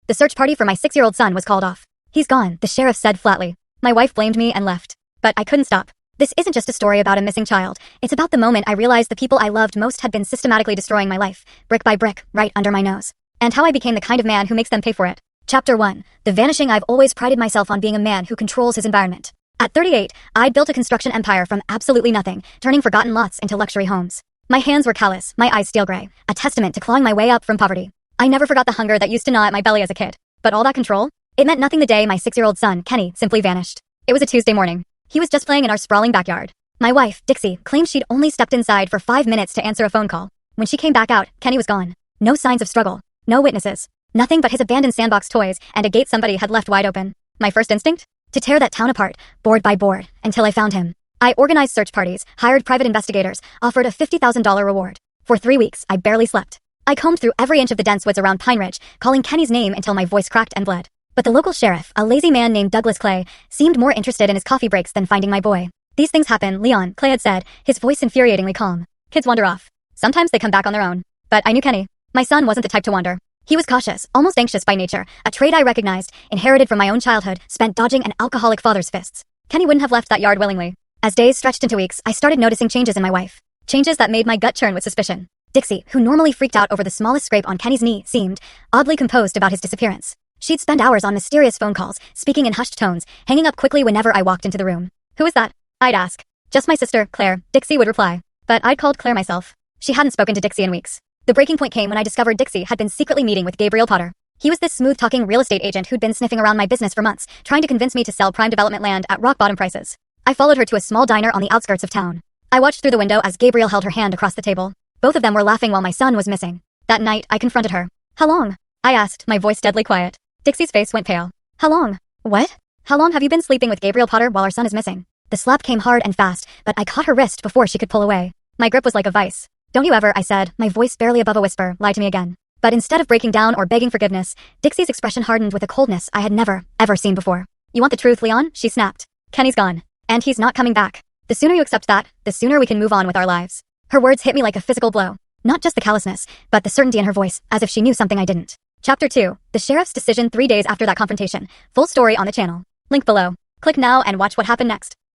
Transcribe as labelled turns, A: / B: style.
A: The search party for my 6-year-old son was called off. He's gone, the sheriff said flatly. My wife blamed me and left. But I couldn't stop. This isn't just a story about a missing child. It's about the moment I realized the people I loved most had been systematically destroying my life, brick by brick, right under my nose. And how I became the kind of man who makes them pay for it. Chapter 1. The vanishing. I've always prided myself on being a man who controls his environment. At 38, I'd built a construction empire from absolutely nothing, turning forgotten lots into luxury homes. My hands were callous, my eyes steel gray, a testament to clawing my way up from poverty. I never forgot the hunger that used to gnaw at my belly as a kid. But all that control? It meant nothing the day my 6-year-old son, Kenny, simply vanished. It was a Tuesday morning. He was just playing in our sprawling backyard. My wife, Dixie, claimed she'd only stepped inside for 5 minutes to answer a phone call. When she came back out, Kenny was gone. No signs of struggle. No witnesses. Nothing but his abandoned sandbox toys and a gate somebody had left wide open. My first instinct? To tear that town apart, board by board, until I found him. I organized search parties, hired private investigators, offered a $50,000 reward. For 3 weeks, I barely slept. I combed through every inch of the dense woods around Pine Ridge, calling Kenny's name until my voice cracked and bled. But the local sheriff, a lazy man named Douglas Clay, seemed more interested in his coffee breaks than finding my boy. These things happen, Leon, Clay had said, his voice infuriatingly calm. Kids wander off. Sometimes they come back on their own. But I knew Kenny. My son wasn't the type to wander. He was cautious, almost anxious by nature, a trait I recognized, inherited from my own childhood, spent dodging an alcoholic father's fists. Kenny wouldn't have left that yard willingly. As days stretched into weeks, I started noticing changes in my wife. Changes that made my gut churn with suspicion. Dixie, who normally freaked out over the smallest scrape on Kenny's knee, seemed oddly composed about his disappearance. She'd spend hours on mysterious phone calls, speaking in hushed tones, hanging up quickly whenever I walked into the room. Who is that? I'd ask. Just my sister, Claire, Dixie would reply. But I'd called Claire myself. She hadn't spoken to Dixie in weeks. The breaking point came when I discovered Dixie had been secretly meeting with Gabriel Potter. He was this smooth-talking real estate agent who'd been sniffing around my business for months, trying to convince me to sell prime development land at rock-bottom prices. I followed her to a small diner on the outskirts of town. I watched through the window as Gabriel held her hand across the table. Both of them were laughing while my son was missing. That night, I confronted her. How long? I asked, my voice deadly quiet. Dixie's face went pale. How long? What? How long have you been sleeping with Gabriel Potter while our son is missing? The slap came hard and fast, but I caught her wrist before she could pull away. My grip was like a vice. Don't you ever, I said, my voice barely above a whisper, lie to me again. But instead of breaking down or begging forgiveness, Dixie's expression hardened with a coldness I had never, ever seen before. You want the truth, Leon? She snapped. Kenny's gone. And he's not coming back. The sooner you accept that, the sooner we can move on with our lives. Her words hit me like a physical blow. Not just the callousness, but the certainty in her voice, as if she knew something I didn't. Chapter 2. The sheriff's decision 3 days after that confrontation. Full story on the channel. Link below. Click now and watch what happened next.